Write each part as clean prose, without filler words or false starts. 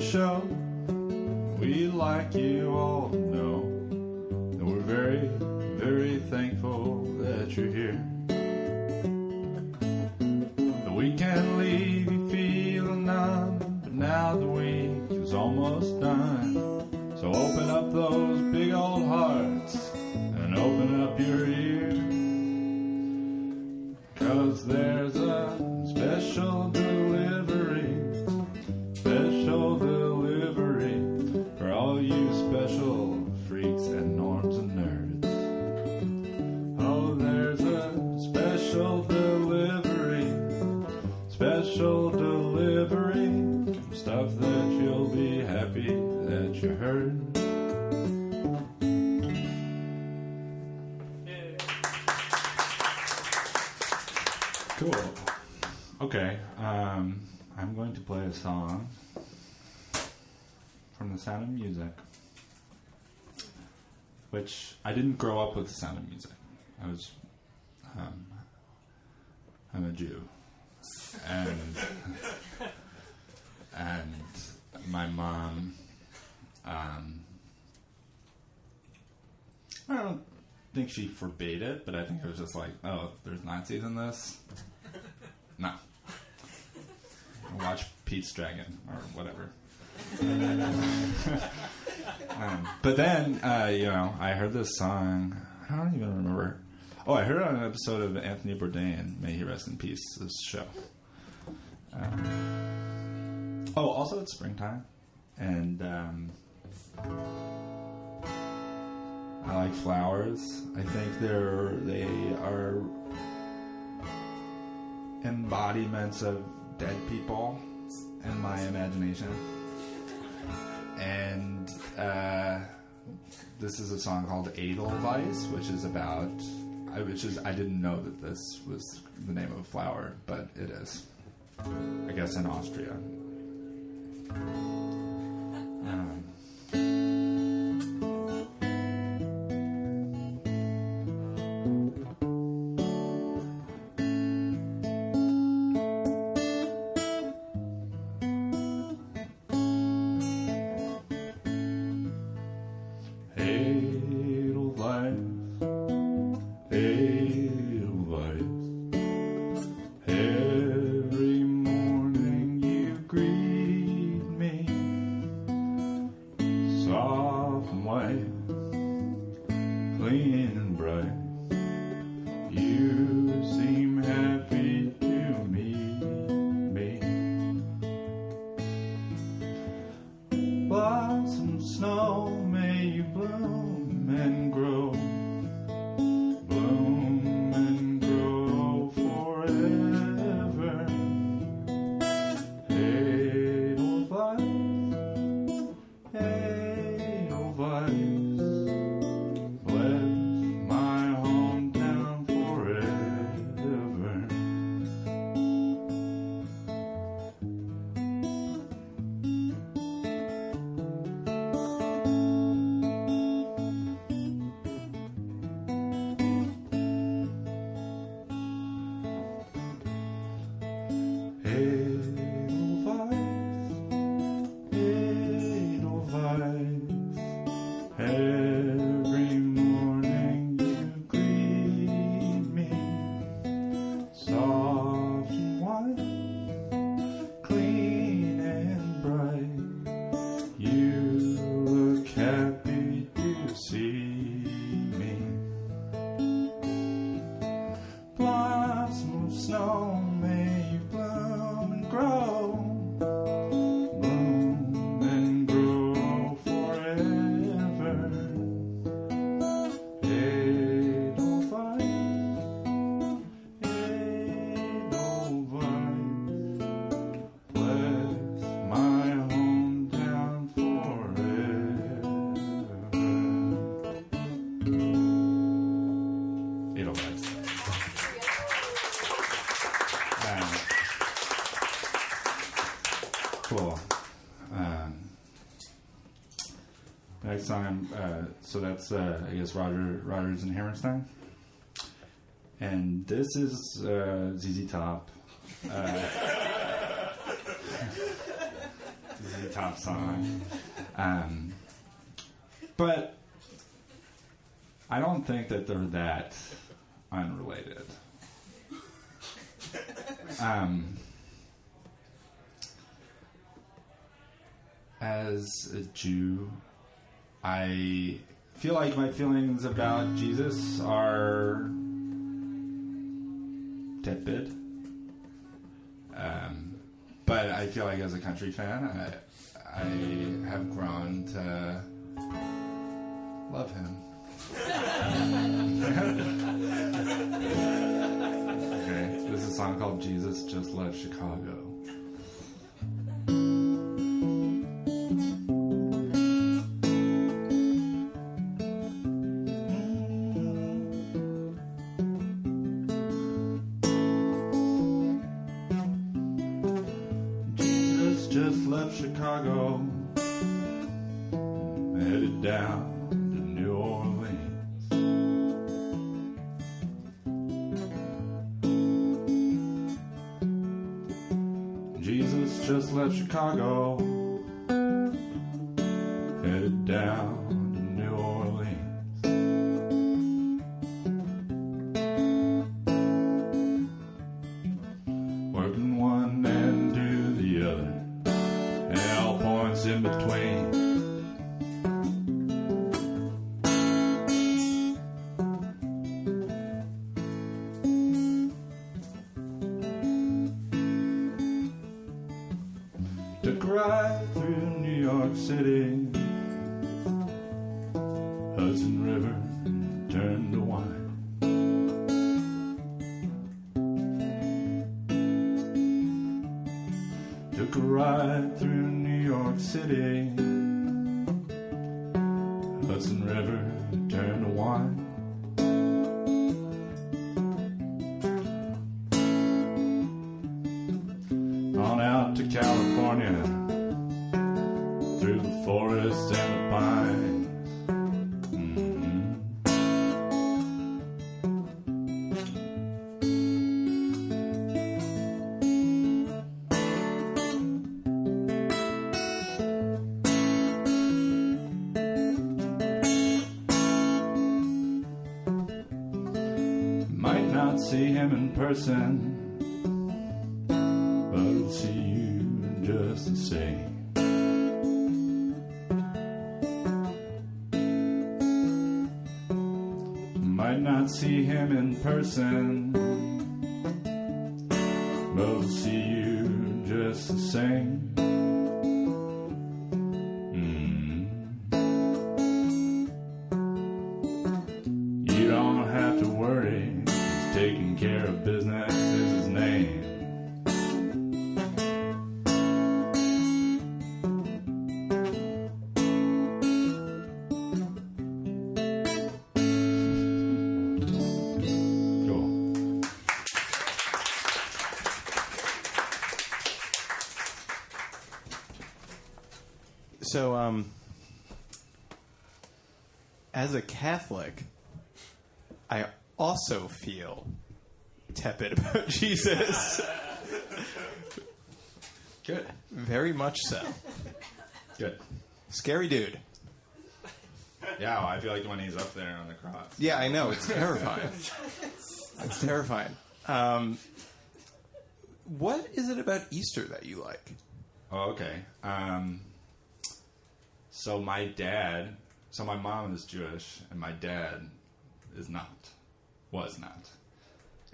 show. We'd like you all to know that we're very, very thankful that you're here. That we can't leave you feeling numb, but now the week is almost done. So open up those big old hearts and open up your ears. 'Cause there's a special delivery for all you special freaks and norms and nerds. Oh, there's a special delivery, stuff that you'll be happy that you heard. Cool. Okay, I'm going to play a song from The Sound of Music, which I didn't grow up with The Sound of Music. I'm a Jew, and my mom, I don't think she forbade it, but I think it was just like, oh, there's Nazis in this? No. Watch Pete's Dragon, or whatever. But then, I heard this song. I don't even remember. Oh, I heard it on an episode of Anthony Bourdain, may he rest in peace, this show. Also it's springtime, and I like flowers. I think they are embodiments of dead people in my imagination. And this is a song called Edelweiss, which is I didn't know that this was the name of a flower, but it is. I guess in Austria. Cool. Next song, so that's I guess Rodgers and Hammerstein, and this is ZZ Top. is a top song. But I don't think that they're that unrelated. As a Jew, I feel like my feelings about Jesus are tepid. But I feel like as a country fan, I have grown to love him. Okay, this is a song called Jesus Just Left Chicago. Jesus just left Chicago, headed down to New Orleans. Jesus just left Chicago, headed down to New Orleans. Working one end to the other, and all points in between. Took a ride through New York City, Hudson River turned to wine. Took a ride through New York City, Hudson River turned to wine. On out to California, through the forest and the pines. Might not see him in person, but I'll see you just the same. Might not see him in person, but I'll see you just the same. You don't have to worry, he's taking care of business is his name. So, as a Catholic, I also feel tepid about Jesus. Good. Very much so. Good. Scary dude. Yeah, well, I feel like when he's up there on the cross. Yeah, I know. It's terrifying. It's terrifying. What is it about Easter that you like? Oh, okay. So my mom is Jewish, and my dad was not.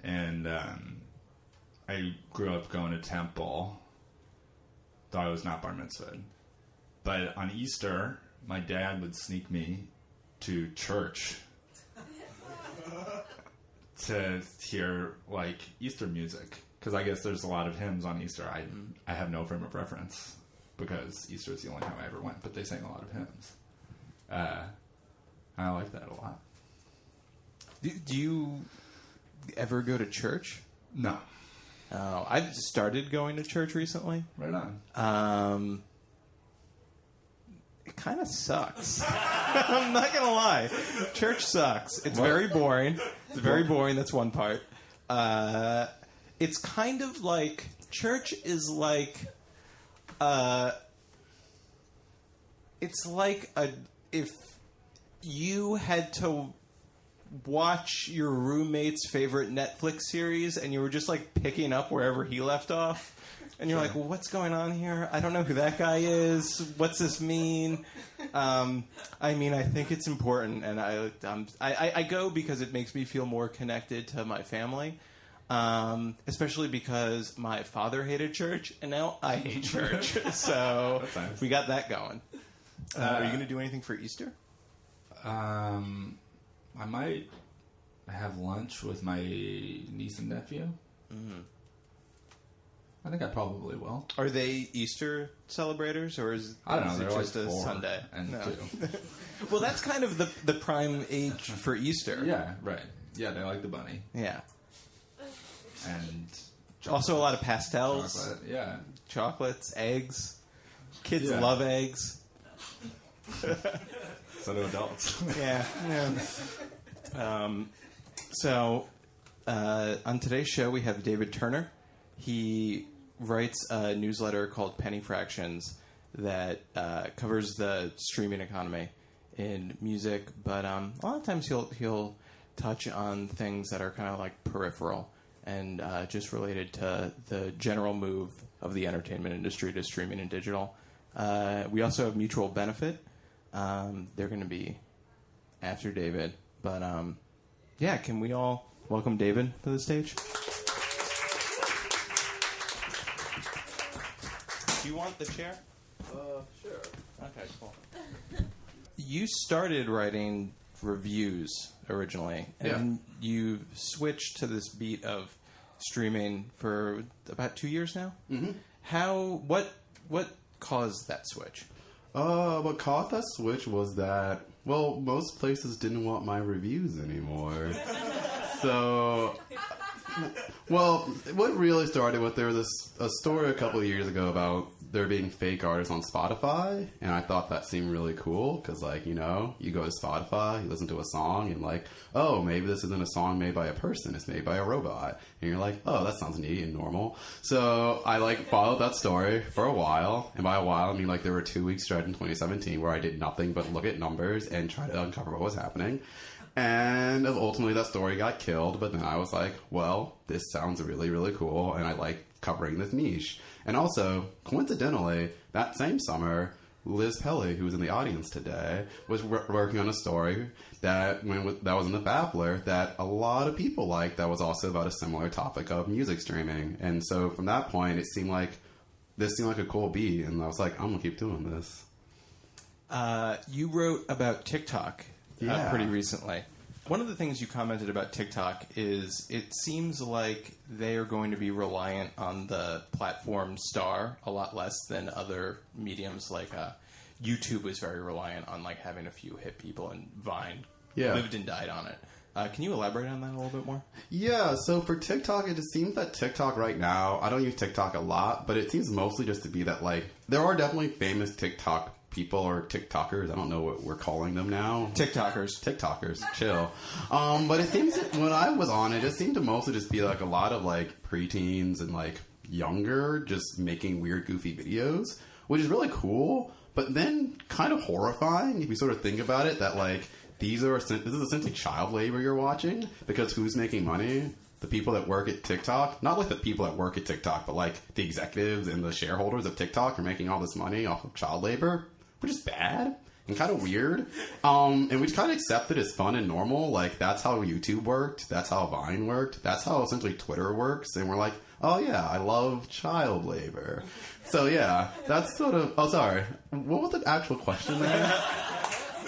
And I grew up going to temple, though I was not bar mitzvahed. But on Easter, my dad would sneak me to church to hear, like, Easter music. Because I guess there's a lot of hymns on Easter. I have no frame of reference, because Easter is the only time I ever went, but they sang a lot of hymns. I like that a lot. Do you ever go to church? No. Oh, I've started going to church recently. Right on. It kind of sucks. I'm not going to lie. Church sucks. It's very boring. It's very boring. That's one part. It's kind of like, church is like it's like if you had to watch your roommate's favorite Netflix series and you were just like picking up wherever he left off, and you're like, well, what's going on here? I don't know who that guy is. What's this mean? I mean, I think it's important, and I go because it makes me feel more connected to my family, especially because my father hated church and now I hate church. So nice. We got that going. Are you going to do anything for Easter? I might have lunch with my niece and nephew. Mm-hmm. I think I probably will. Are they Easter celebrators, or is I don't know. They're it just like a 4 Sunday? and No. 2. Well, that's kind of the prime age for Easter. Yeah, right. Yeah, they like the bunny Yeah. and Also, a lot of pastels, chocolate. Yeah. chocolates, eggs. Kids Yeah. love eggs. So do adults. Yeah. So, on today's show, we have David Turner. He writes a newsletter called Penny Fractions that covers the streaming economy in music, but a lot of times he'll touch on things that are kind of like peripheral and just related to the general move of the entertainment industry to streaming and digital. We also have Mutual Benefit. They're going to be after David, but yeah, can we all welcome David to the stage? Do you want the chair? Sure. Okay, cool. You started writing reviews originally, and you switched to this beat of streaming for about 2 years now. Mm-hmm. What caused that switch? What caused that switch was that, well, most places didn't want my reviews anymore. So, well, what really started with, there was a story a couple of years ago about there being fake artists on Spotify, and I thought that seemed really cool, because, like, you know, you go to Spotify, you listen to a song, and like, oh, maybe this isn't a song made by a person, it's made by a robot. And you're like, oh, that sounds neat and normal. So I, like, followed that story for a while, and by a while, I mean, like, there were 2 weeks stretch in 2017 where I did nothing but look at numbers and try to uncover what was happening. And ultimately that story got killed, but then I was like, well, this sounds really, really cool, and I like covering this niche. And also, coincidentally, that same summer, Liz Pelly, who was in the audience today, was working on a story that that was in the Babbler that a lot of people liked, that was also about a similar topic of music streaming. And so from that point, this seemed like a cool beat, and I was like, I'm going to keep doing this. You wrote about TikTok pretty recently. One of the things you commented about TikTok is it seems like they are going to be reliant on the platform star a lot less than other mediums. Like YouTube was very reliant on like having a few hit people, and Vine lived and died on it. Can you elaborate on that a little bit more? Yeah, so for TikTok, it just seems that TikTok right now, I don't use TikTok a lot, but it seems mostly just to be that, like, there are definitely famous TikTok people or TikTokers. I don't know what we're calling them now. TikTokers, chill. But it seems that when I was on it seemed to mostly just be like a lot of like preteens and like younger just making weird, goofy videos, which is really cool, but then kind of horrifying if you sort of think about it, that like this is essentially child labor you're watching, because who's making money? The people that work at TikTok, not like the people that work at TikTok, but like the executives and the shareholders of TikTok are making all this money off of child labor, which is bad and kind of weird. And we kind of accept it as fun and normal. Like, that's how YouTube worked. That's how Vine worked. That's how essentially Twitter works. And we're like, oh yeah, I love child labor. So yeah, that's sort of, oh sorry, what was the actual question there?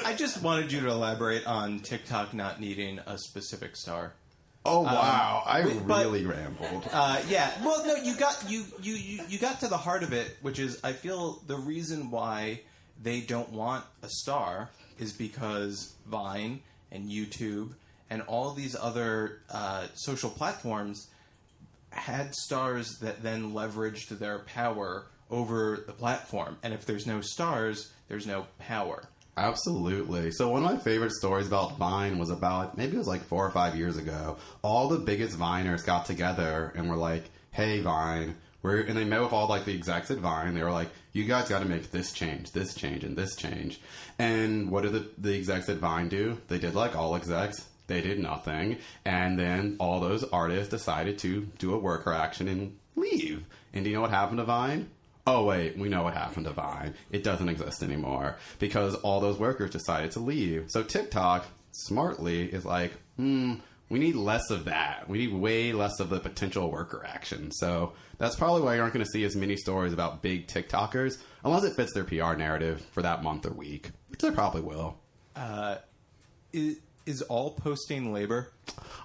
I just wanted you to elaborate on TikTok not needing a specific star. Oh wow! I really rambled. Yeah. Well, no, you got to the heart of it, which is I feel the reason why they don't want a star is because Vine and YouTube and all these other social platforms had stars that then leveraged their power over the platform. And if there's no stars, there's no power. Absolutely. So one of my favorite stories about Vine was about, maybe it was like 4 or 5 years ago, all the biggest Viners got together and were like, hey Vine, and they met with all like the execs at Vine. They were like, you guys got to make this change, and this change. And what did the execs at Vine do? They did like all execs. They did nothing. And then all those artists decided to do a worker action and leave. And do you know what happened to Vine? Oh, wait, we know what happened to Vine. It doesn't exist anymore because all those workers decided to leave. So TikTok, smartly, is like, we need less of that. We need way less of the potential worker action. So that's probably why you aren't going to see as many stories about big TikTokers, unless it fits their PR narrative for that month or week, which they probably will. Is all posting labor?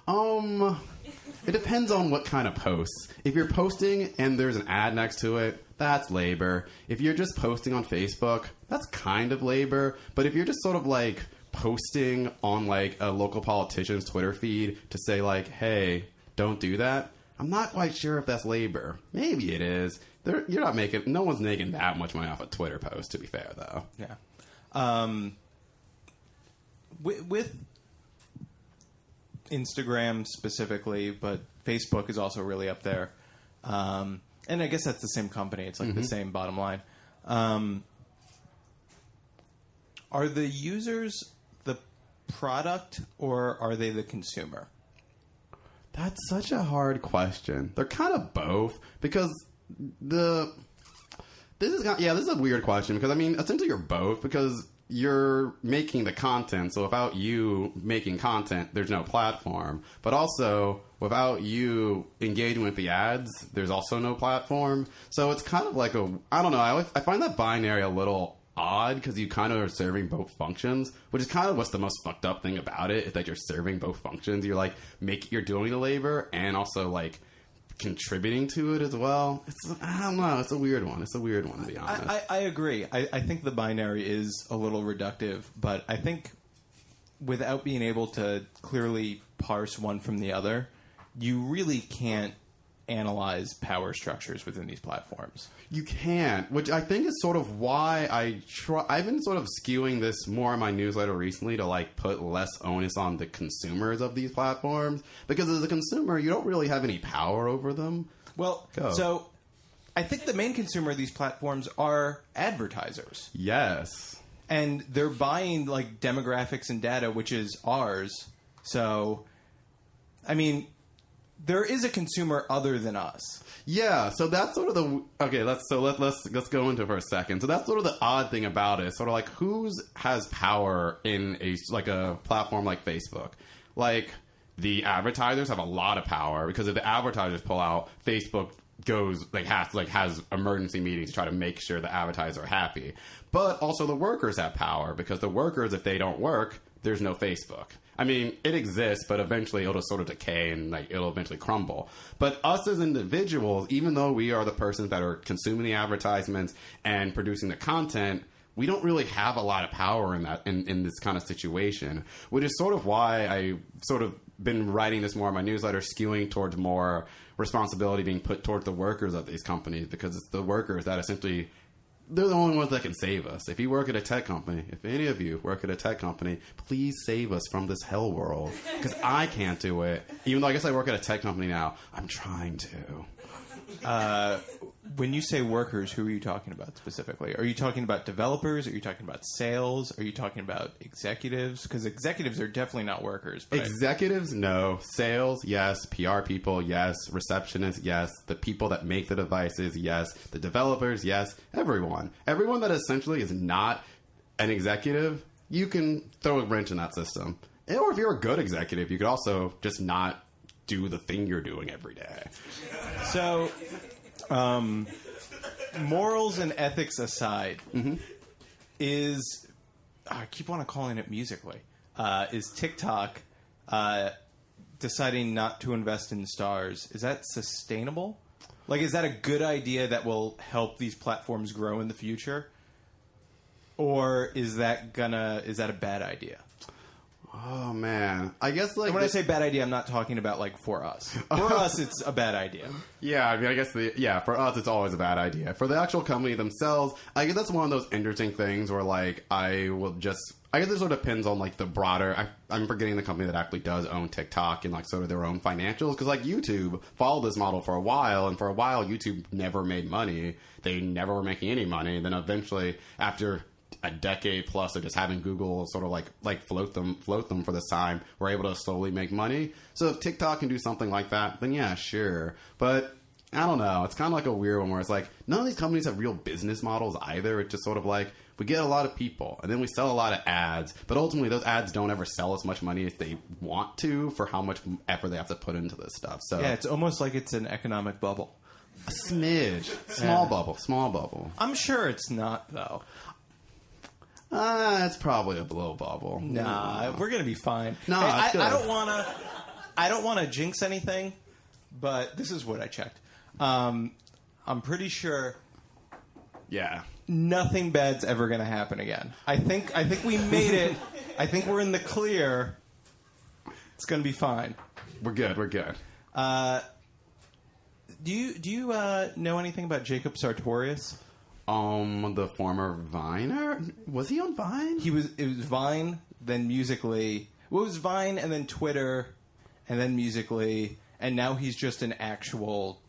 It depends on what kind of posts. If you're posting and there's an ad next to it, that's labor. If you're just posting on Facebook, that's kind of labor. But if you're just sort of like posting on like a local politician's Twitter feed to say like, hey, don't do that, I'm not quite sure if that's labor. Maybe it is. No one's making that much money off a Twitter post, to be fair, though. Yeah. With Instagram specifically, but Facebook is also really up there. And I guess that's the same company. It's like the same bottom line. Are the users the product or are they the consumer? That's such a hard question. They're kind of both because this is a weird question because I mean essentially you're both because you're making the content, so without you making content, there's no platform. But also, without you engaging with the ads, there's also no platform. So it's kind of like I don't know, I find that binary a little odd because you kind of are serving both functions, which is kind of what's the most fucked up thing about it, is that you're serving both functions. You're like, you're doing the labor and also like contributing to it as well. I don't know. It's a weird one. To be honest. I agree. I think the binary is a little reductive, but I think without being able to clearly parse one from the other, you really can't analyze power structures within these platforms. You can't, which I think is sort of why I've been sort of skewing this more in my newsletter recently to like put less onus on the consumers of these platforms, because as a consumer, you don't really have any power over them. Well, so I think the main consumer of these platforms are advertisers. Yes. And they're buying like demographics and data, which is ours. So, I mean, there is a consumer other than us. Yeah, so that's sort of let's go into it for a second. So that's sort of the odd thing about it. Sort of like has power in a platform like Facebook. Like the advertisers have a lot of power because if the advertisers pull out, Facebook has emergency meetings to try to make sure the advertisers are happy. But also the workers have power because the workers, if they don't work, there's no Facebook. I mean, it exists, but eventually it'll sort of decay and it'll eventually crumble. But us as individuals, even though we are the persons that are consuming the advertisements and producing the content, we don't really have a lot of power in that in this kind of situation, which is sort of why I sort of been writing this more in my newsletter, skewing towards more responsibility being put towards the workers of these companies, because it's the workers that essentially, they're the only ones that can save us. If you work at a tech company, if any of you work at a tech company, please save us from this hell world, because I can't do it. Even though I guess I work at a tech company now, I'm trying to. When you say workers, who are you talking about specifically? Are you talking about developers? Are you talking about sales? Are you talking about executives? Because executives are definitely not workers. Executives, no. Sales, yes. PR people, yes. Receptionists, yes. The people that make the devices, yes. The developers, yes. Everyone. Everyone that essentially is not an executive, you can throw a wrench in that system. Or if you're a good executive, you could also just not do the thing you're doing every day. So, morals and ethics aside, I keep wanting to calling it Musically, is TikTok deciding not to invest in stars, is that sustainable? Like, is that a good idea that will help these platforms grow in the future? Or is that a bad idea? Oh, man. I guess, like... And when I say bad idea, I'm not talking about, like, for us. For us, it's a bad idea. Yeah, I mean, I guess, for us, it's always a bad idea. For the actual company themselves, I guess that's one of those interesting things where, like, I guess it sort of depends on, like, the broader... I'm forgetting the company that actually does own TikTok and, like, sort of their own financials. Because, like, YouTube followed this model for a while, and for a while, YouTube never made money. They never were making any money. And then eventually, after a decade plus of just having Google sort of like float them for this time, we're able to slowly make money. So if TikTok can do something like that, then yeah, sure. But I don't know. It's kind of like a weird one where it's like, none of these companies have real business models either. It's just sort of like, we get a lot of people, and then we sell a lot of ads, but ultimately those ads don't ever sell as much money as they want to for how much effort they have to put into this stuff. So yeah, it's almost like it's an economic bubble. A smidge. Small bubble. I'm sure it's not, though. It's probably a blow bubble. Nah, we're gonna be fine. No, hey, I don't wanna jinx anything, but this is what I checked. I'm pretty sure. Yeah. Nothing bad's ever gonna happen again. I think we made it. I think we're in the clear. It's gonna be fine. We're good. Do you know anything about Jacob Sartorius? The former Viner? Was he on Vine? It was Vine, then Musical.ly. Well, it was Vine, and then Twitter, and then Musical.ly, and now he's just an actual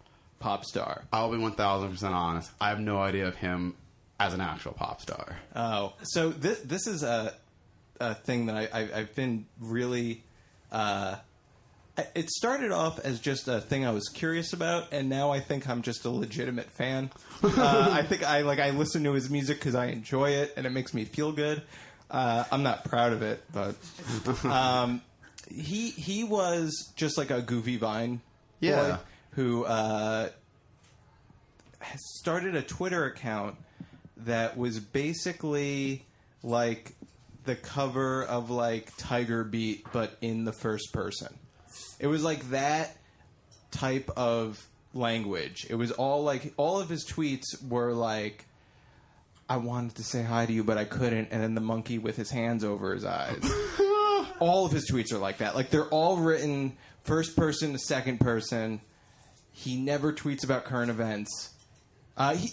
pop star. I'll be 1,000% honest. I have no idea of him as an actual pop star. Oh, so this is a thing that I've been really... it started off as just a thing I was curious about, and now I think I'm just a legitimate fan. I think I listen to his music because I enjoy it, and it makes me feel good. I'm not proud of it, but he was just like a goofy Vine boy who started a Twitter account that was basically like the cover of like Tiger Beat, but in the first person. It was like that type of language. It was all of his tweets were like, I wanted to say hi to you, but I couldn't, and then the monkey with his hands over his eyes. All of his tweets are like that. Like, they're all written first person to second person. He never tweets about current events.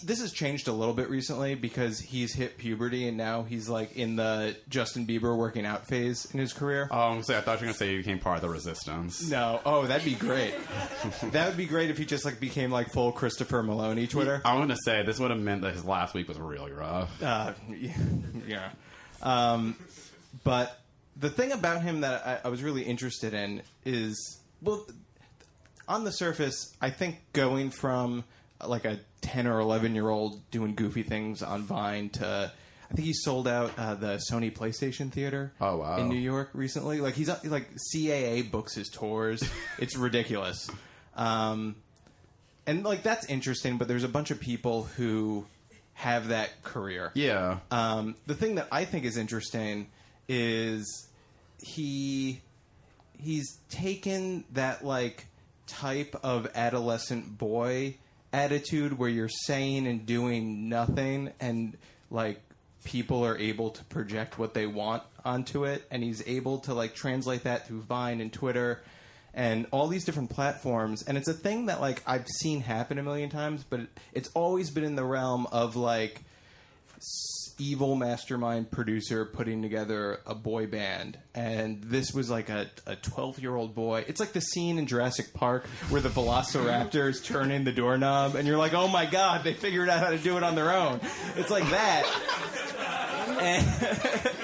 This has changed a little bit recently because he's hit puberty and now he's like in the Justin Bieber working out phase in his career. I thought you were going to say he became part of the Resistance. No. Oh, that'd be great. That would be great if he just like became like full Christopher Maloney Twitter. I'm going to say this would have meant that his last week was really rough. Yeah. But the thing about him that I was really interested in is, well, on the surface, I think going from like a 10 or 11-year-old doing goofy things on Vine to, I think he sold out the Sony PlayStation Theater in New York recently. Like, he's like CAA books his tours. It's ridiculous. And like, that's interesting, but there's a bunch of people who have that career. Yeah. The thing that I think is interesting is he's taken that like type of adolescent boy attitude where you're saying and doing nothing, and like people are able to project what they want onto it, and he's able to like translate that through Vine and Twitter and all these different platforms. And it's a thing that like I've seen happen a million times, but it's always been in the realm of like evil mastermind producer putting together a boy band, and this was like a 12-year-old boy. It's like the scene in Jurassic Park where the velociraptors turn in the doorknob and you're like, oh my god, they figured out how to do it on their own. It's like that.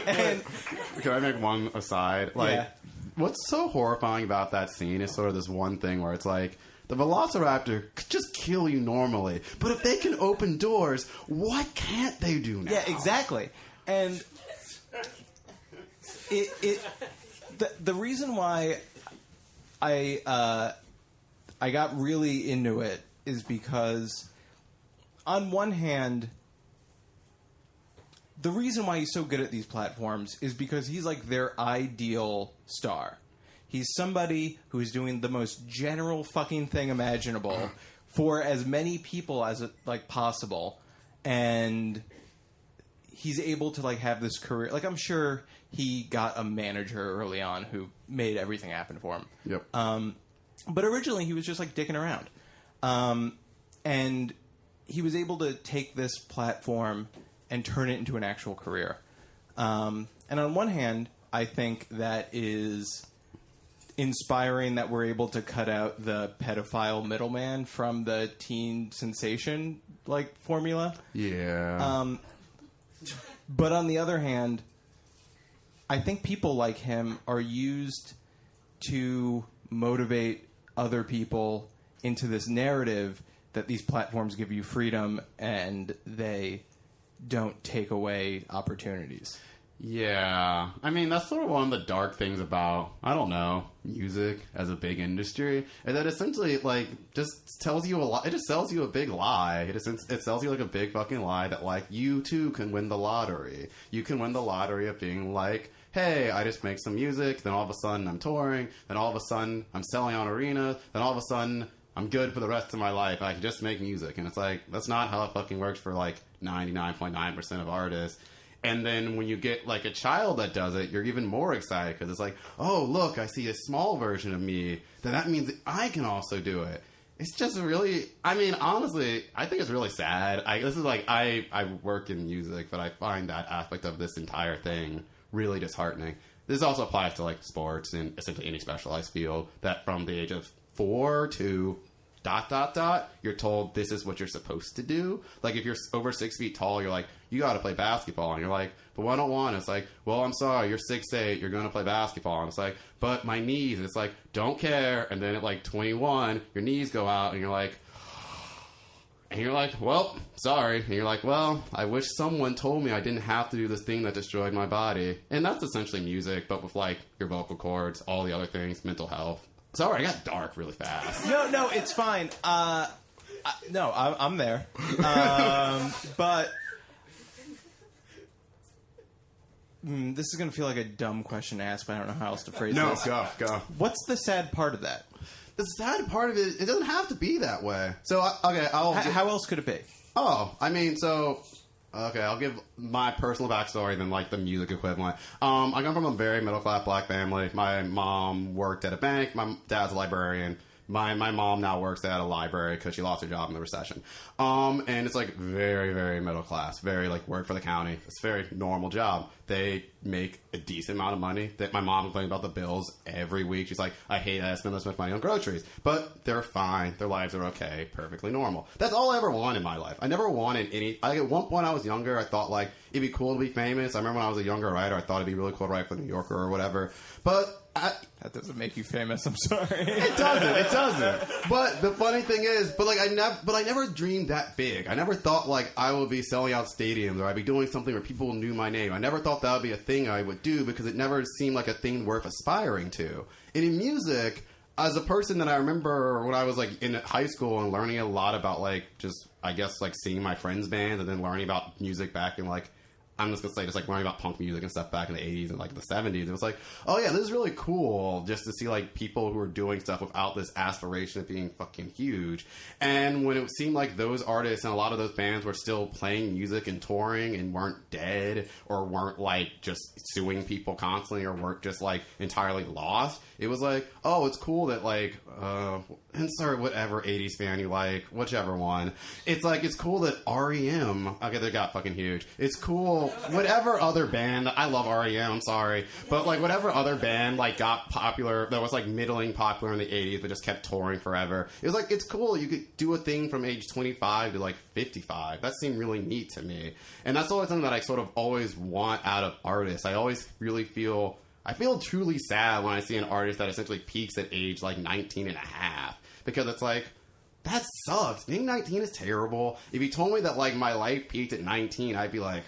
And can I make one aside? Like, what's so horrifying about that scene is sort of this one thing where it's like, the velociraptor could just kill you normally, but if they can open doors, what can't they do now? Yeah, exactly. And the reason why I got really into it is because, on one hand, the reason why he's so good at these platforms is because he's like their ideal star. He's somebody who's doing the most general fucking thing imaginable for as many people as like possible, and he's able to like have this career. Like I'm sure he got a manager early on who made everything happen for him. Yep. But originally he was just like dicking around. And he was able to take this platform and turn it into an actual career. And on one hand, I think that is inspiring that we're able to cut out the pedophile middleman from the teen sensation like formula. Yeah. But on the other hand, I think people like him are used to motivate other people into this narrative that these platforms give you freedom and they don't take away opportunities. Yeah. I mean, that's sort of one of the dark things about, I don't know, music as a big industry. And that essentially, like, just tells you a lie. It just sells you a big lie. It sells you, like, a big fucking lie that, like, you, too, can win the lottery. You can win the lottery of being like, hey, I just make some music, then all of a sudden I'm touring, then all of a sudden I'm selling on arenas, then all of a sudden I'm good for the rest of my life. I can just make music. And it's like, that's not how it fucking works for, like, 99.9% of artists. And then when you get, like, a child that does it, you're even more excited because it's like, oh, look, I see a small version of me. Then that means that I can also do it. It's just really, I mean, honestly, I think it's really sad. I work in music, but I find that aspect of this entire thing really disheartening. This also applies to, like, sports and essentially any specialized field that from the age of 4 to ... you're told this is what you're supposed to do. Like, if you're over 6 feet tall, you're like, you got to play basketball. And you're like, but I don't want. It's like, well, I'm sorry, you're 6'8", you're going to play basketball. And it's like, but my knees. And it's like, don't care. And then at like 21, your knees go out, and you're like, well, sorry. And you're like, well, I wish someone told me I didn't have to do this thing that destroyed my body. And that's essentially music, but with like your vocal cords, all the other things, mental health. Sorry, I got dark really fast. No, it's fine. No, I'm there. But this is going to feel like a dumb question to ask, but I don't know how else to phrase this. No, go. What's the sad part of that? The sad part of it doesn't have to be that way. So, okay, How else could it be? Oh, I mean, so... Okay, I'll give my personal backstory than, like, the music equivalent. I come from a very middle-class black family. My mom worked at a bank. My dad's a librarian. My mom now works at a library because she lost her job in the recession. And it's, like, very, very middle-class. Very, like, work for the county. It's a very normal job. They make a decent amount of money. That my mom complains about the bills every week. She's like, I hate that I spend this much money on groceries. But they're fine. Their lives are okay. Perfectly normal. That's all I ever wanted in my life. I never wanted any... at one point I was younger, I thought, like, it'd be cool to be famous. I remember when I was a younger writer, I thought it'd be really cool to write for the New Yorker or whatever. But... that doesn't make you famous, I'm sorry. It doesn't. But the funny thing is, I never dreamed that big. I never thought, like, I would be selling out stadiums or I'd be doing something where people knew my name. I never thought that would be a thing I would do because it never seemed like a thing worth aspiring to. And in music, as a person that I remember when I was, like, in high school and learning a lot about, like, just, I guess, like, seeing my friends' bands and then learning about music back in, like, I'm just going to say, just, like, learning about punk music and stuff back in the 80s and, like, the 70s. It was like, oh, yeah, this is really cool just to see, like, people who are doing stuff without this aspiration of being fucking huge. And when it seemed like those artists and a lot of those bands were still playing music and touring and weren't dead or weren't, like, just suing people constantly or weren't just, like, entirely lost, it was like, oh, it's cool that, like, insert whatever 80s band you like, whichever one. It's like, it's cool that R.E.M., okay, they got fucking huge. It's cool, whatever other band, I love R.E.M., I'm sorry, but, like, whatever other band, like, got popular, that was, like, middling popular in the 80s, but just kept touring forever. It was like, it's cool, you could do a thing from age 25 to, like, 55. That seemed really neat to me. And that's always something that I sort of always want out of artists. I always really feel truly sad when I see an artist that essentially peaks at age, like, 19 and a half. Because it's like, that sucks. Being 19 is terrible. If you told me that, like, my life peaked at 19, I'd be like,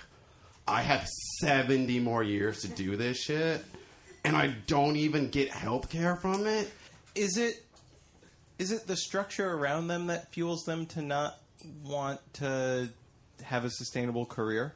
I have 70 more years to do this shit, and I don't even get health care from it. Is it the structure around them that fuels them to not want to have a sustainable career?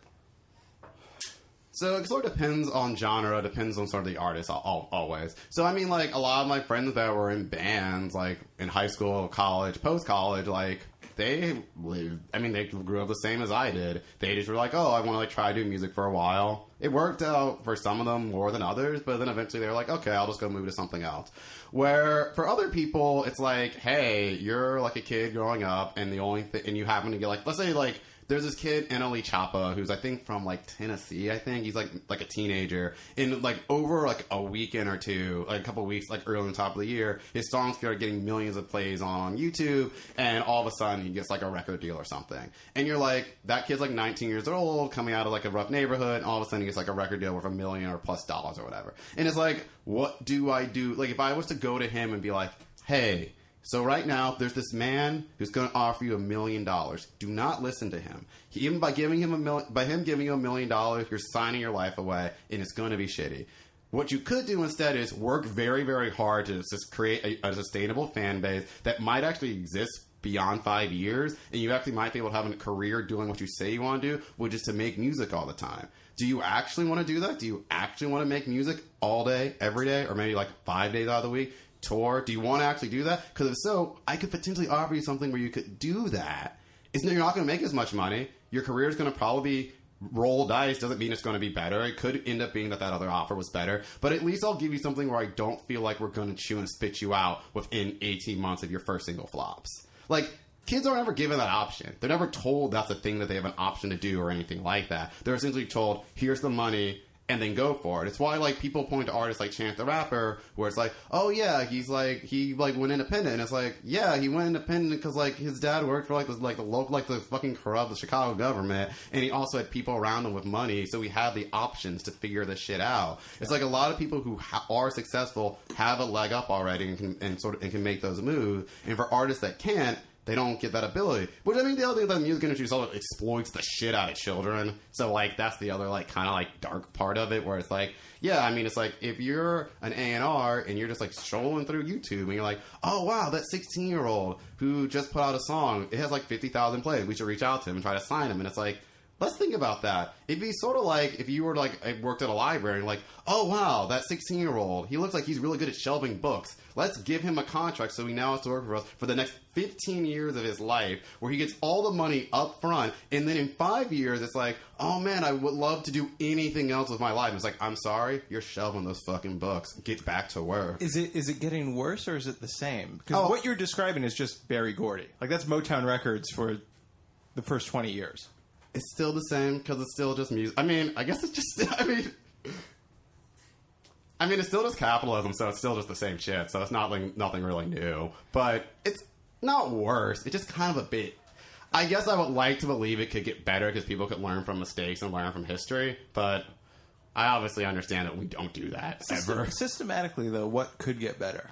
So it sort of depends on genre, depends on sort of the artist always. So I mean, like, a lot of my friends that were in bands, like, in high school, college, post-college, like, they grew up the same as I did. They just were like, oh, I want to, like, try to do music for a while. It worked out for some of them more than others, but then eventually they were like, okay, I'll just go move to something else. Where for other people, it's like, hey, you're like a kid growing up, and the only thing, and you happen to get, like, let's say, like, there's this kid, Annalie Chapa, who's, I think, from, like, Tennessee, I think. He's, like a teenager. And, like, over, like, a weekend or two, like, a couple of weeks, like, early on the top of the year, his songs started getting millions of plays on YouTube, and all of a sudden, he gets, like, a record deal or something. And you're like, that kid's, like, 19 years old, coming out of, like, a rough neighborhood, and all of a sudden, he gets, like, a record deal worth $1 million or plus dollars or whatever. And it's like, what do I do? Like, if I was to go to him and be like, hey, so right now, there's this man who's going to offer you $1 million. Do not listen to him. Even by giving him giving you $1 million, you're signing your life away, and it's going to be shitty. What you could do instead is work very, very hard to just create a sustainable fan base that might actually exist beyond 5 years, and you actually might be able to have a career doing what you say you want to do, which is to make music all the time. Do you actually want to do that? Do you actually want to make music all day, every day, or maybe like 5 days out of the week? Tour? Do you want to actually do that? Because if so, I could potentially offer you something where you could do that. You're not going to make as much money. Your career is going to probably roll dice. Doesn't mean it's going to be better. It could end up being that other offer was better. But at least I'll give you something where I don't feel like we're going to chew and spit you out within 18 months of your first single flops. Like, kids aren't ever given that option. They're never told that's a thing that they have an option to do or anything like that. They're essentially told, here's the money, and then go for it. It's why, like, people point to artists like Chance the Rapper, where it's like, oh yeah, he went independent. And it's like, yeah, he went independent because, like, his dad worked for the fucking corrupt, the Chicago government, and he also had people around him with money, so he had the options to figure this shit out. It's like a lot of people who are successful have a leg up already and can make those moves, and for artists that can't, they don't get that ability. Which, I mean, the other thing that the music industry sort of exploits the shit out of children. So, like, that's the other, like, kind of, like, dark part of it, where it's like, yeah, I mean, it's like, if you're an A&R and you're just, like, strolling through YouTube and you're like, oh, wow, that 16-year-old who just put out a song, it has, like, 50,000 plays. We should reach out to him and try to sign him. And it's like, let's think about that. It'd be sort of like if you were, like, worked at a library and, like, oh, wow, that 16-year-old, he looks like he's really good at shelving books. Let's give him a contract so he now has to work for us for the next 15 years of his life, where he gets all the money up front, and then in 5 years, it's like, oh, man, I would love to do anything else with my life. And it's like, I'm sorry, you're shelving those fucking books. Get back to work. Is it getting worse, or is it the same? Because what you're describing is just Berry Gordy. Like, that's Motown Records for the first 20 years. It's still the same, because it's still just music. I mean, I guess it's just, I mean, it's still just capitalism, so it's still just the same shit, so it's not like nothing really new. But it's not worse. It's just kind of a bit... I guess I would like to believe it could get better because people could learn from mistakes and learn from history, but I obviously understand that we don't do that ever. Systematically, though, what could get better?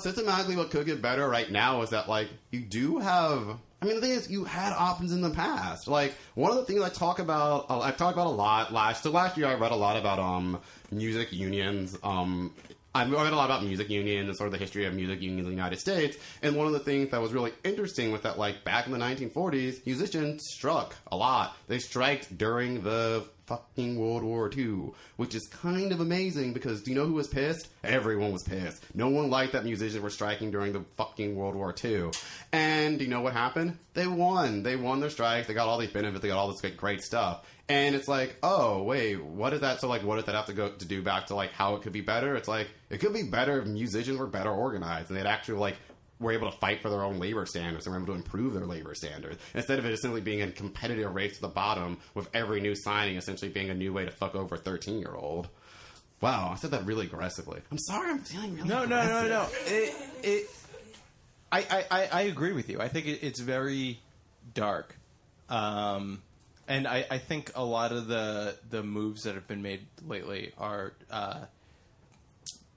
Systematically, what could get better right now is that, like, you do have... I mean, the thing is, you had options in the past. Like, one of the things I've talked about a lot last year. I read a lot about music unions. I read a lot about music unions and sort of the history of music unions in the United States. And one of the things that was really interesting was that, like, back in the 1940s, musicians struck a lot. They striked during the fucking World War II, which is kind of amazing because do you know who was pissed? Everyone was pissed. No one liked that musicians were striking during the fucking World War II. And do you know what happened? They won. They won their strikes. They got all these benefits. They got all this great stuff. And it's like, oh, wait, what is that? So, like, what does that have to do back to, like, how it could be better? It's like, it could be better if musicians were better organized and they'd actually, like, were able to fight for their own labor standards and were able to improve their labor standards instead of it simply being a competitive race to the bottom with every new signing essentially being a new way to fuck over a 13-year-old. Wow, I said that really aggressively. I'm sorry, I'm feeling really aggressive. No. I agree with you. I think it's very dark. And I think a lot of the moves that have been made lately are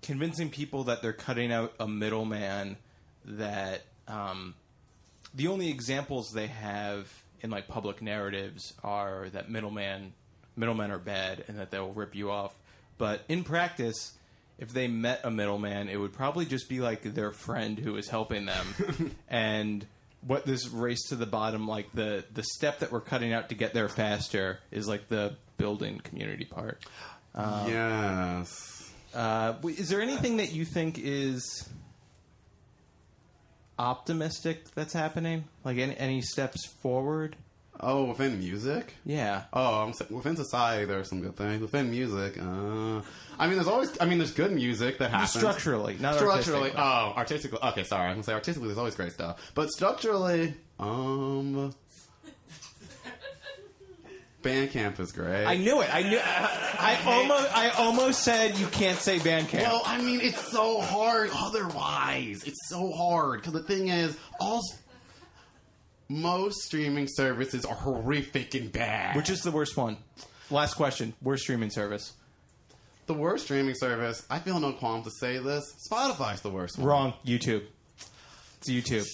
convincing people that they're cutting out a middleman, that the only examples they have in, like, public narratives are that middlemen are bad and that they'll rip you off. But in practice, if they met a middleman, it would probably just be like their friend who is helping them. And what this race to the bottom, like the step that we're cutting out to get there faster, is like the building community part. Yes. Is there anything that you think is optimistic that's happening? Like any steps forward? Oh, within music? Yeah. Oh, within society, there are some good things. Within music, there's good music that happens. Structurally, not structurally. artistically. Oh, artistically. Okay, sorry. I'm gonna say artistically. There's always great stuff, but structurally, Bandcamp is great. I knew it. I almost said you can't say Bandcamp. Well, I mean, it's so hard otherwise. It's so hard because the thing is, most streaming services are horrific and bad. Which is the worst one? Last question. Worst streaming service? The worst streaming service, I feel no qualm to say this, Spotify's the worst one. Wrong. YouTube. It's YouTube.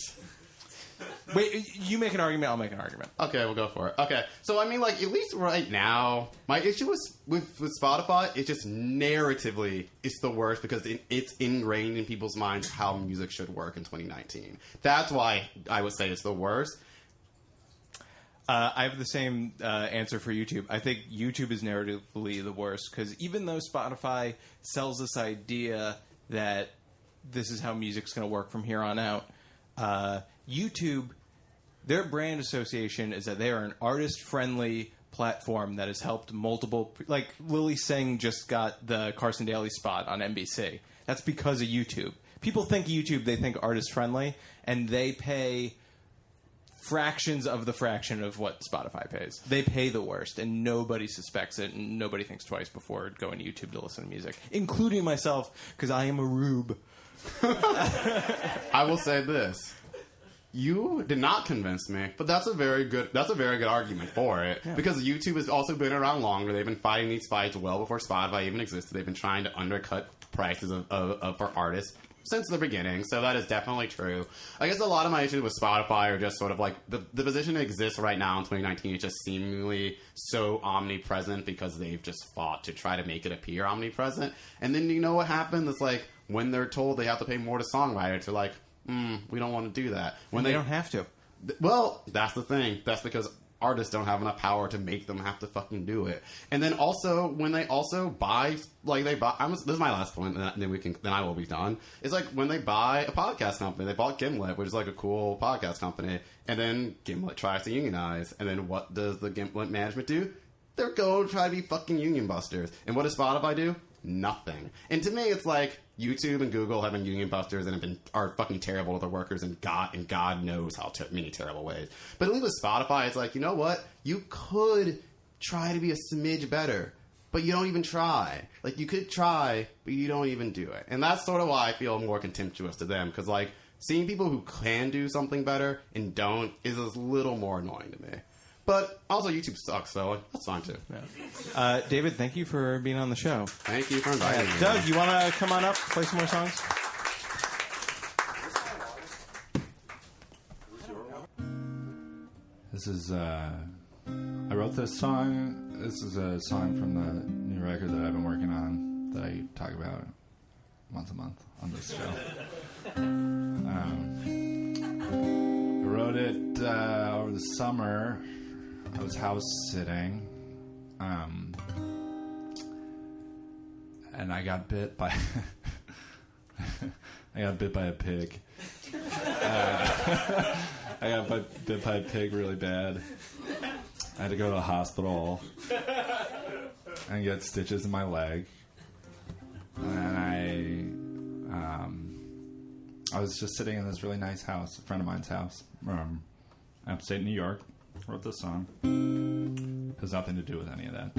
Wait, you make an argument, I'll make an argument. Okay, we'll go for it. Okay, so I mean, like, at least right now, my issue with Spotify, it's just narratively, it's the worst because it's ingrained in people's minds how music should work in 2019. That's why I would say it's the worst. I have the same answer for YouTube. I think YouTube is narratively the worst because even though Spotify sells this idea that this is how music's going to work from here on out, YouTube, their brand association is that they are an artist-friendly platform that has helped multiple... Like, Lily Singh just got the Carson Daly spot on NBC. That's because of YouTube. People think YouTube, they think artist-friendly, and they pay fractions of the fraction of what Spotify pays. They pay the worst, and nobody suspects it, and nobody thinks twice before going to YouTube to listen to music, including myself, because I am a rube. I will say this. You did not convince me, but that's a very good argument for it. Yeah. Because YouTube has also been around longer. They've been fighting these fights well before Spotify even existed. They've been trying to undercut prices for artists since the beginning, so that is definitely true. I guess a lot of my issues with Spotify are just sort of like the position that exists right now in 2019 is just seemingly so omnipresent because they've just fought to try to make it appear omnipresent. And then you know what happens? It's like when they're told they have to pay more to songwriters, they're like, we don't want to do that. When they don't have to. Well, that's the thing. That's because artists don't have enough power to make them have to fucking do it. And then also, when they also buy, like this is my last point, and then I will be done. It's like when they buy a podcast company, they bought Gimlet, which is like a cool podcast company, and then Gimlet tries to unionize, and then what does the Gimlet management do? They're going to try to be fucking union busters. And what does Spotify do? Nothing. And to me, it's like YouTube and Google have been union busters and are fucking terrible to their workers, and God knows how many terrible ways. But at least with Spotify, it's like, you know what? You could try to be a smidge better, but you don't even try. Like, you could try, but you don't even do it. And that's sort of why I feel more contemptuous to them, because, like, seeing people who can do something better and don't is a little more annoying to me. But also, YouTube sucks, so that's fine, too. Yeah. David, thank you for being on the show. Thank you for inviting me. Doug, you want to come on up, play some more songs? This is, I wrote this song. This is a song from the new record that I've been working on that I talk about once a month on this show. I wrote it over the summer. I was house sitting, and I got bit by a pig. I got bit by a pig really bad. I had to go to the hospital and get stitches in my leg, and I was just sitting in this really nice house, a friend of mine's house, upstate New York. Wrote this song. Has nothing to do with any of that.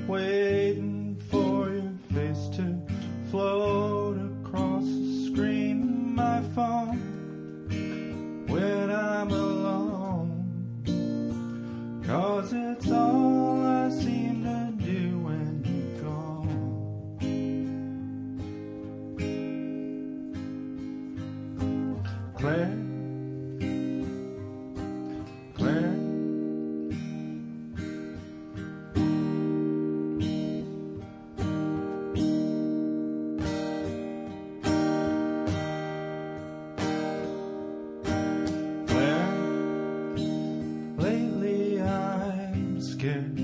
waiting for your face to float across the screen of my phone when I'm alone. 'Cause it's all I seem to do when you're gone. Claire, Claire, lately I'm scared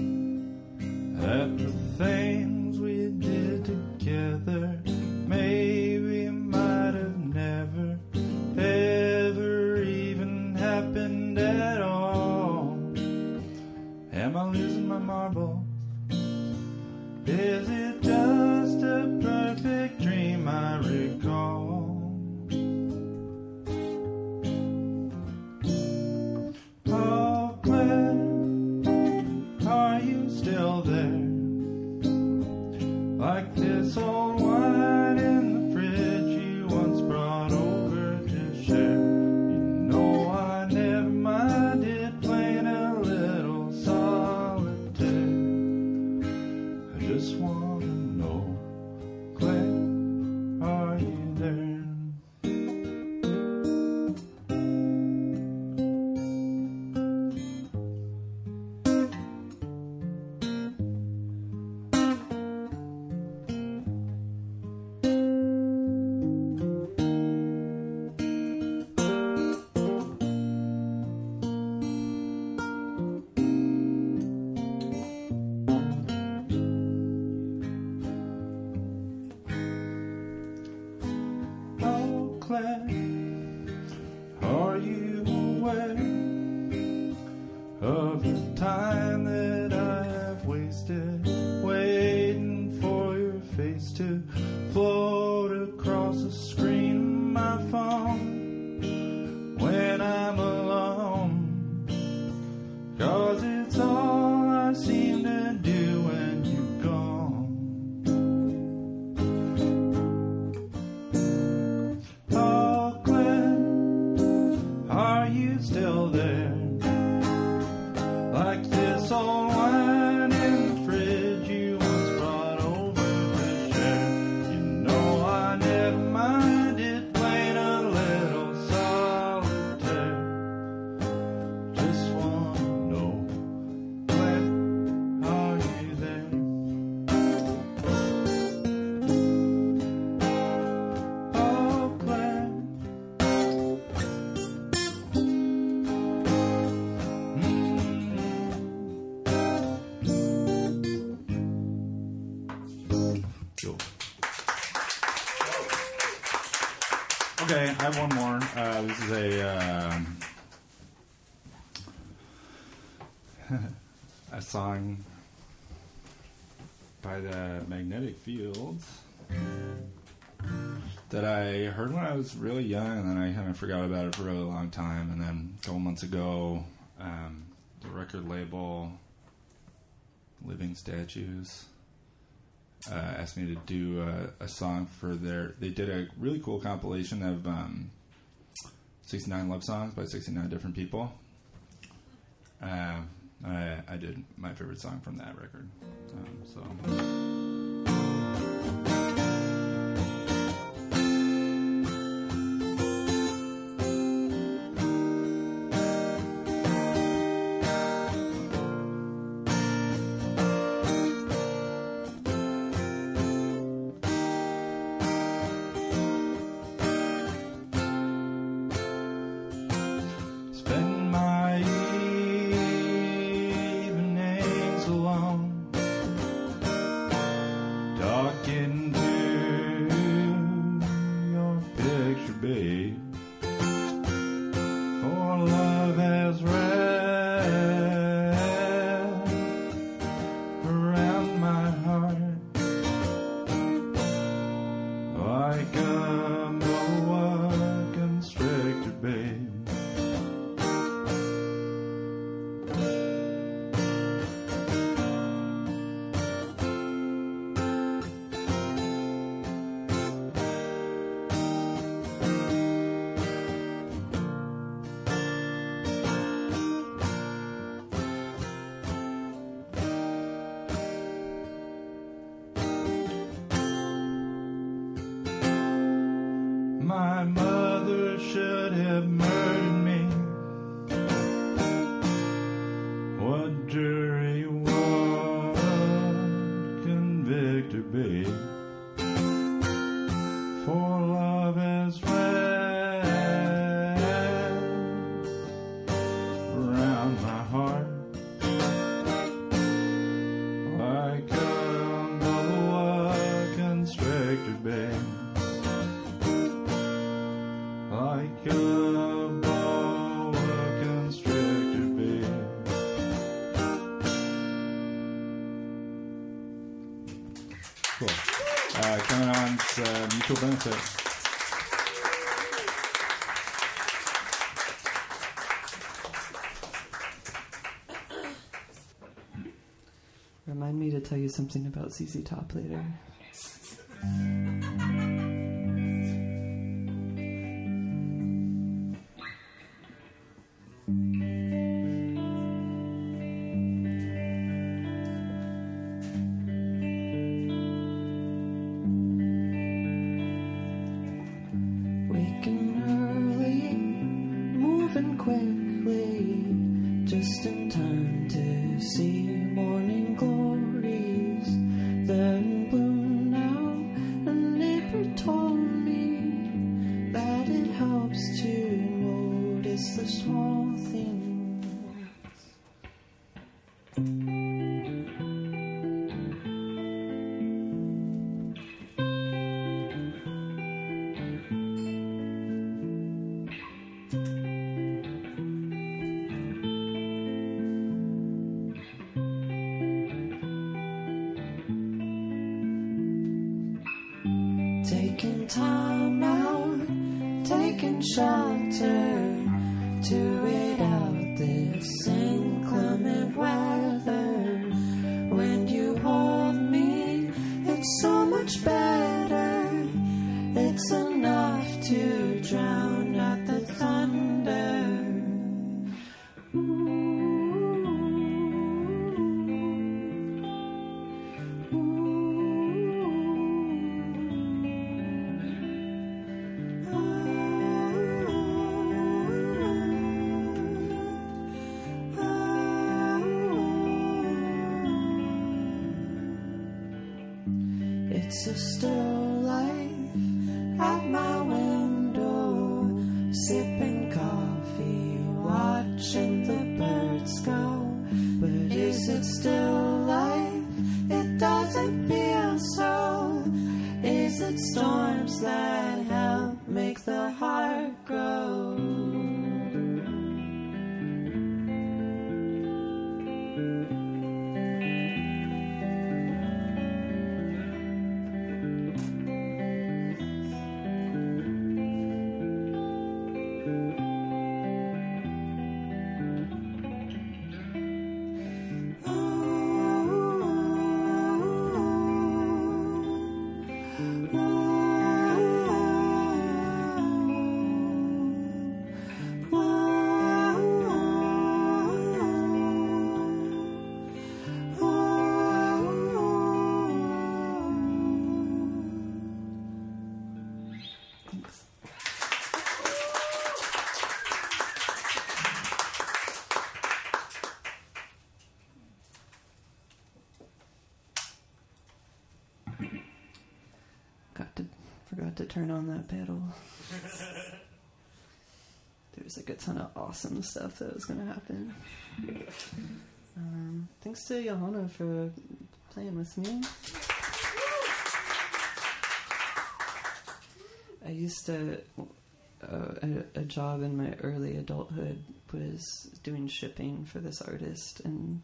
at the things we did together. Maybe might have never, ever even happened at all. Am I losing my marbles? Is it just a perfect dream I recall? Oh, Claire, are you still there? Like this old wine in the fridge you once brought over to share. You know I never minded playing a little solitaire. I just want to know, Claire, are you there? Oh, Claire, are you aware of the time that I have wasted waiting for your face to float across the screen of my phone when I'm alone? 'Cause it's all I seem to do when you're gone. Oh, Claire, are you still there? Like this old wine in the fridge you once brought over to share. You know I never minded playing a little solitaire. Just want to know, Claire, are you there? Oh, Claire. Cool. Okay, I have one more. This is a song by the Magnetic Fields that I heard when I was really young, and then I kind of forgot about it for a really long time. And then a couple months ago, the record label Living Statues asked me to do a song for they did a really cool compilation of 69 love songs by 69 different people. I did my favorite song from that record. So spend my evenings alone my mother should have murdered me. What jury would convict her, babe? For love has wrapped around my heart like a boa constrictor, babe. Like a boa constrictor, babe. Cool. Coming on, it's Mutual Benefit. Remind me to tell you something about ZZ Top later. Waking early, moving quickly, just in time to see morning glories. Then bloom now, a neighbor told me that it helps to notice the small things. Taking time out, taking shelter to wait out this inclement weather. When you hold me, it's so much better. It's enough to drown out the thunder. It's a still life at my window, sipping coffee, watching the birds go. But is it still life? It doesn't feel so. Is it storms that help make the heart grow? Forgot to turn on that pedal. There's like a ton of awesome stuff that was going to happen. Thanks to Johanna for playing with me. I used to, a job in my early adulthood was doing shipping for this artist in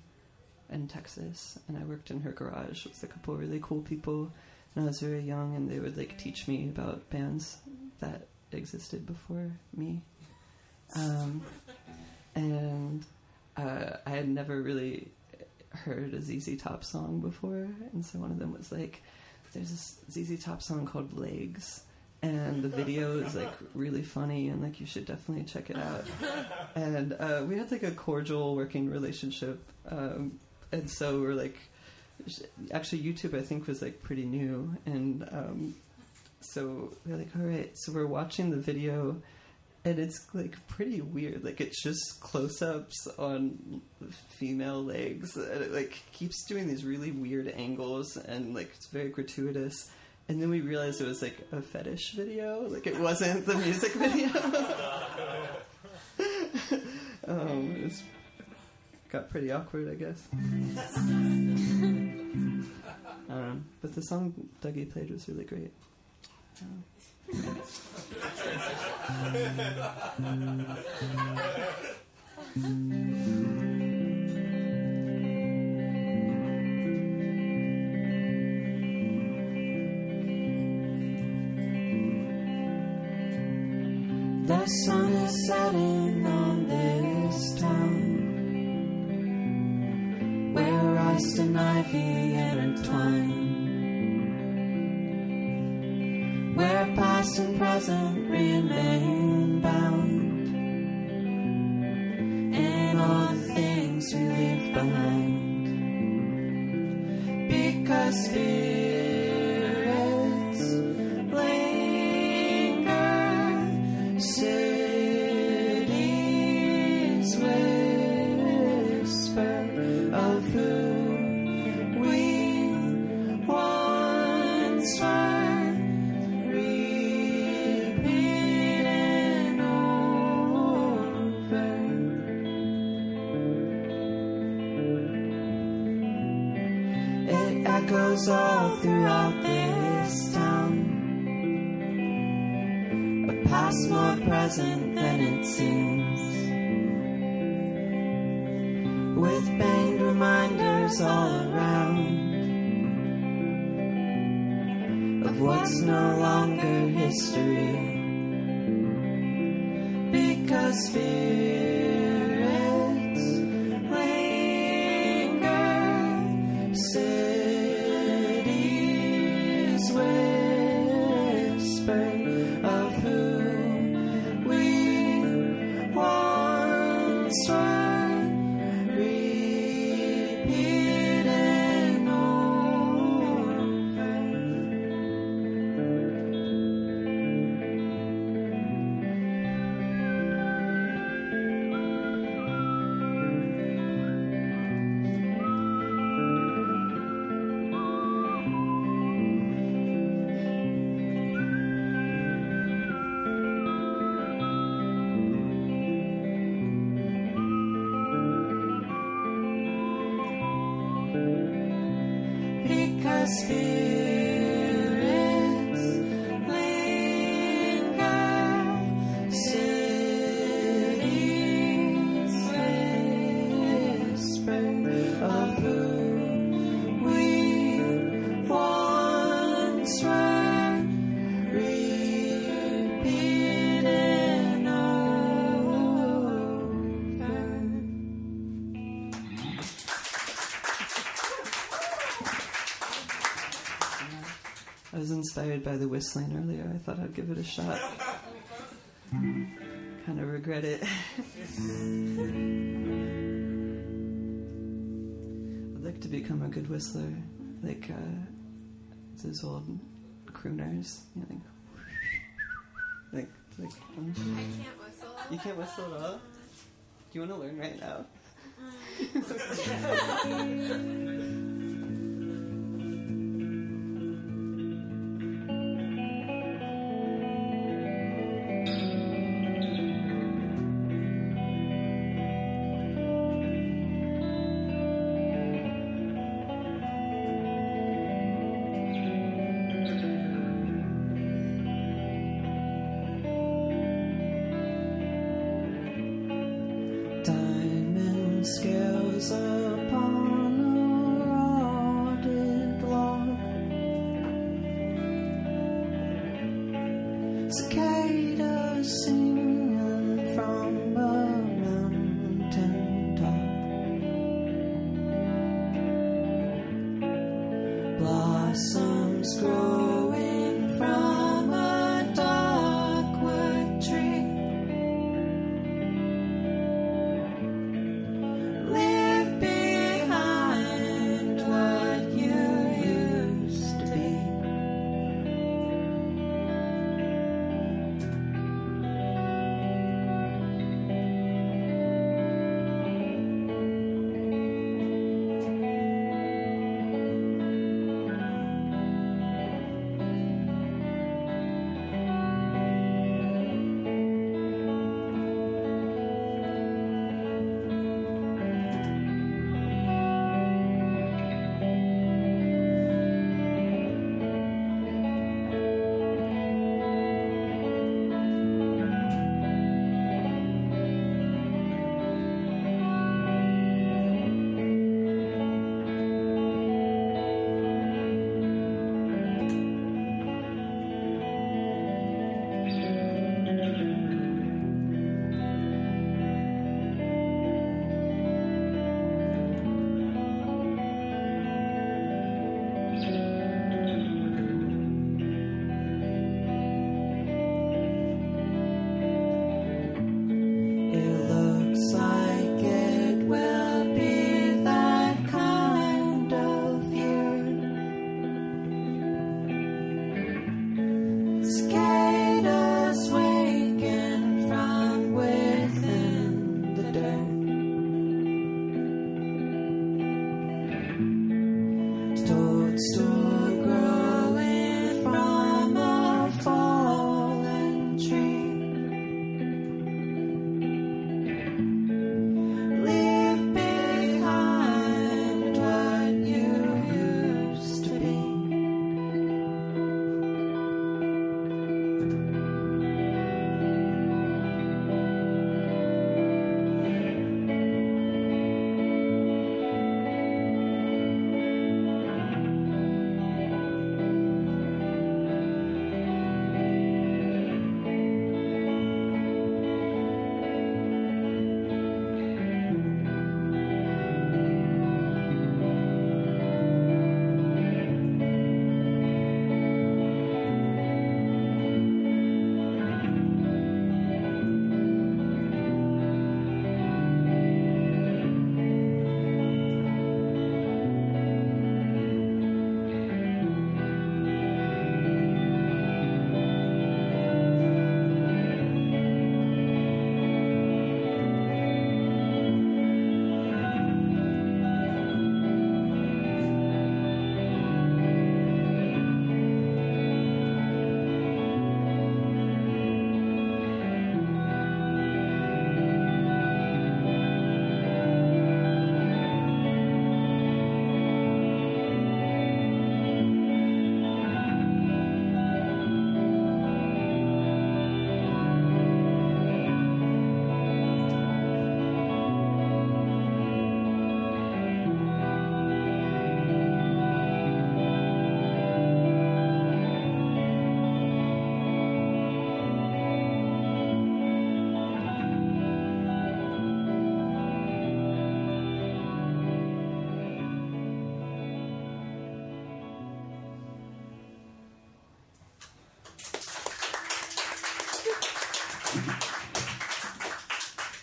Texas, and I worked in her garage with a couple of really cool people. And I was very young, and they would like teach me about bands that existed before me. And I had never really heard a ZZ Top song before, and so one of them was like, there's this ZZ Top song called Legs, and the video is like really funny, and like you should definitely check it out. And we had like a cordial working relationship, and so we're like, actually YouTube I think was like pretty new, and so we're like, all right, so we're watching the video, and it's like pretty weird. Like it's just close-ups on female legs, and it like keeps doing these really weird angles, and like it's very gratuitous. And then we realized it was like a fetish video, like it wasn't the music video. It got pretty awkward, I guess. But the song Dougie played was really great. The sun is setting on this town, where rust and ivy intertwine, where past and present remain bound, and all the things we leave behind, because spirits linger, cities whisper of who we once were, repeating over. It echoes all throughout this town, a past more present than it seems, with banged reminders all around of what's no longer history, because spirits linger, cities whisper of who we once were, repeating over. Because spirits linger, cities whisper of who we once were, repeating over. I was inspired by the whistling earlier. I thought I'd give it a shot. Kind of regret it. I'd like to become a good whistler, like those old crooners. You know, like I can't whistle. you can't whistle at all. Do you want to learn right now? Diamond scales upon a rotted log, cicadas singing from a mountain top, blossoms growing from a dogwood tree. Leave behind what you used to be. Cicadas waken from within the dirt. Toadstool growing from a fallen tree. Leave behind what you used to be.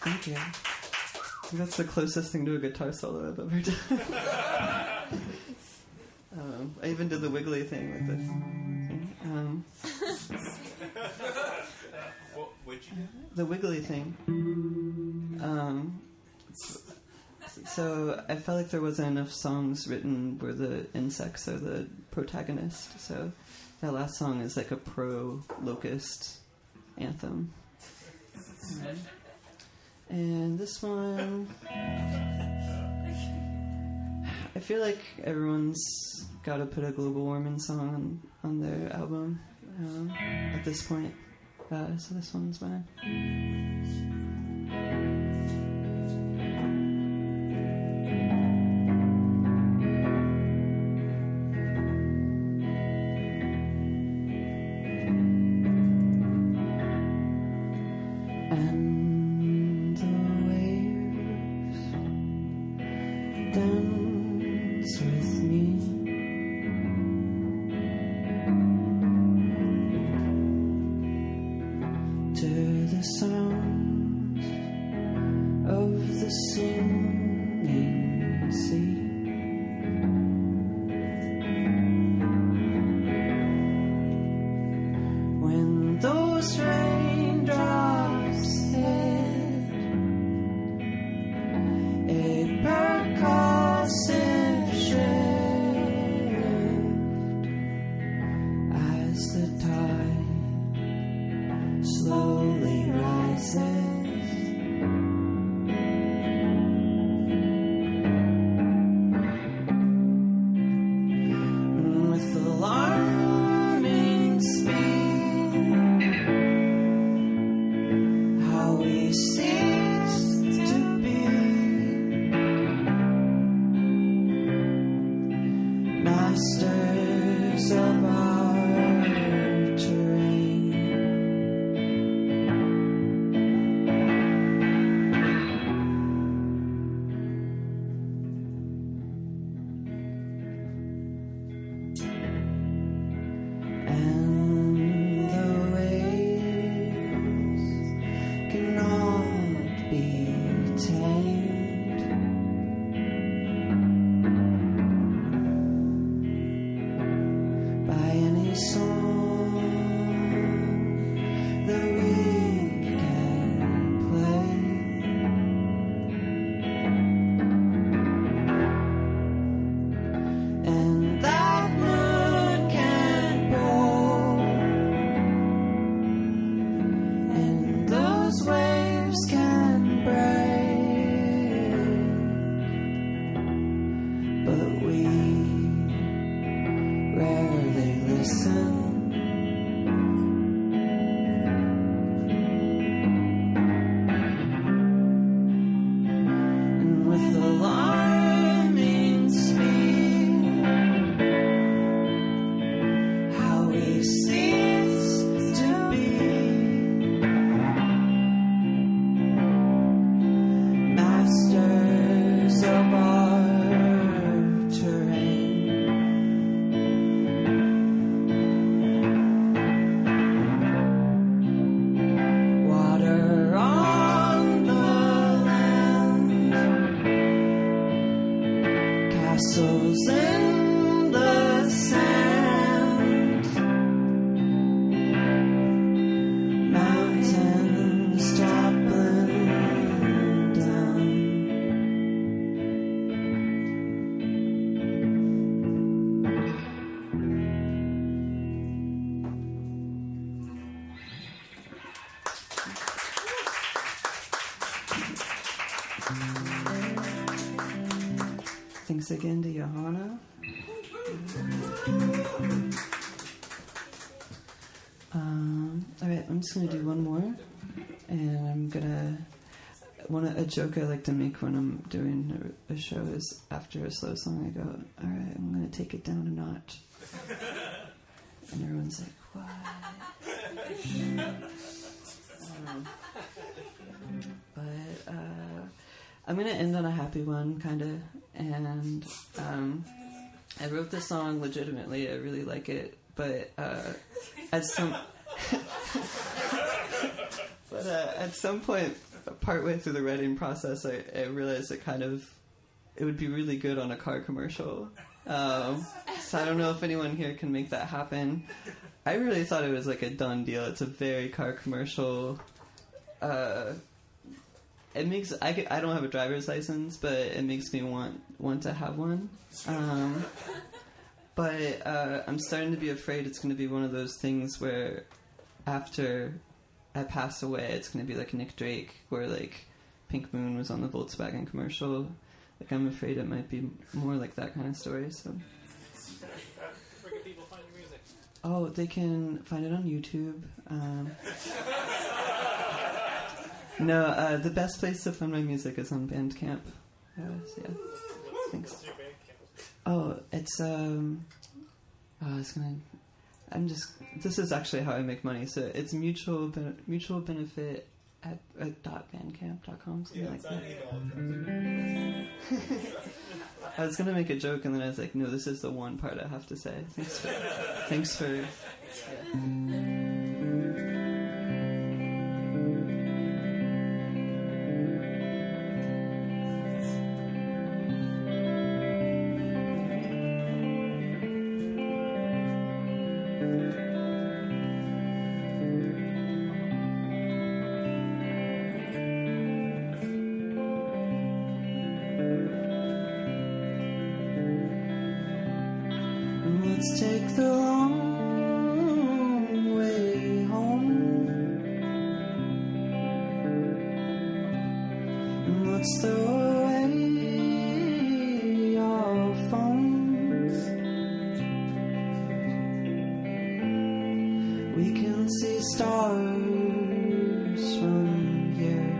Thank you. That's the closest thing to a guitar solo I've ever done. I even did the wiggly thing with this. What'd you do? The wiggly thing. So I felt like there wasn't enough songs written where the insects are the protagonist. So that last song is like a pro-locust anthem. And this one, I feel like everyone's got to put a global warming song on their album at this point. So this one's mine. Dance with me. To the sound of the singing sea. When those raindrops hit a percussive shift as the tide slowly rises. With alarming speed, how we cease to be masters of our terrain. And the waves cannot be tamed. By any song rarely listen. And with alarming speed, how we cease to be masters of our terrain. Water on the land, castles in the sand, mountains toppling down. Thanks again to Johanna. All right, I'm just gonna do one more, and I'm gonna. A joke I like to make when I'm doing a show is after a slow song, I go, "All right, I'm gonna take it down a notch," and everyone's like, "What?" But I'm gonna end on a happy one, kind of, and I wrote this song legitimately. I really like it, but at some at some point, partway through the writing process, I realized it would be really good on a car commercial. So I don't know if anyone here can make that happen. I really thought it was like a done deal. It's a very car commercial. It makes I don't have a driver's license, but it makes me want to have one. But I'm starting to be afraid it's going to be one of those things where after I pass away, it's going to be like Nick Drake, where like Pink Moon was on the Volkswagen commercial. Like I'm afraid it might be more like that kind of story. So. Where can people find your music? Oh, they can find it on YouTube. No, the best place to find my music is on Bandcamp. So yeah, thanks. What's your Bandcamp? Oh, it's This is actually how I make money. So it's mutual benefit at .bandcamp.com. Yeah, Like it's that. an email. I was gonna make a joke and then I was like, no, this is the one part I have to say. Thanks for. Yeah. Let's take the long way home, and let's throw away our phones. We can see stars from here.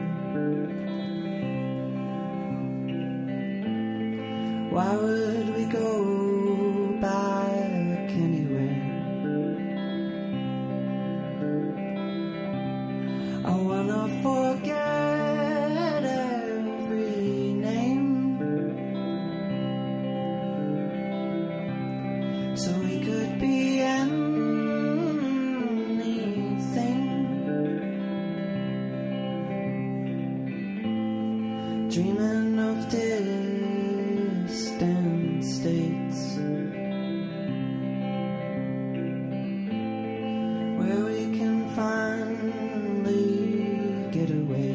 Why would we go back anywhere? I wanna forget every name, so we could be anything, dreaming of distant states where we can finally get away.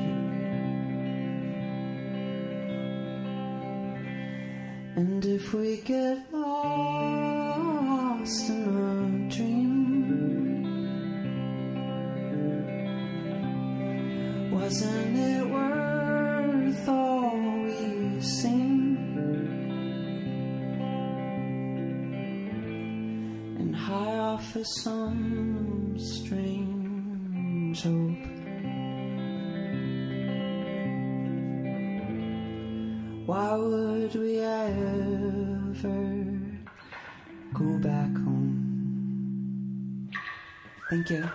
And if we get lost in a dream, wasn't it worth all we've seen? and high off of some strange hope. Why would we ever go back home? Thank you.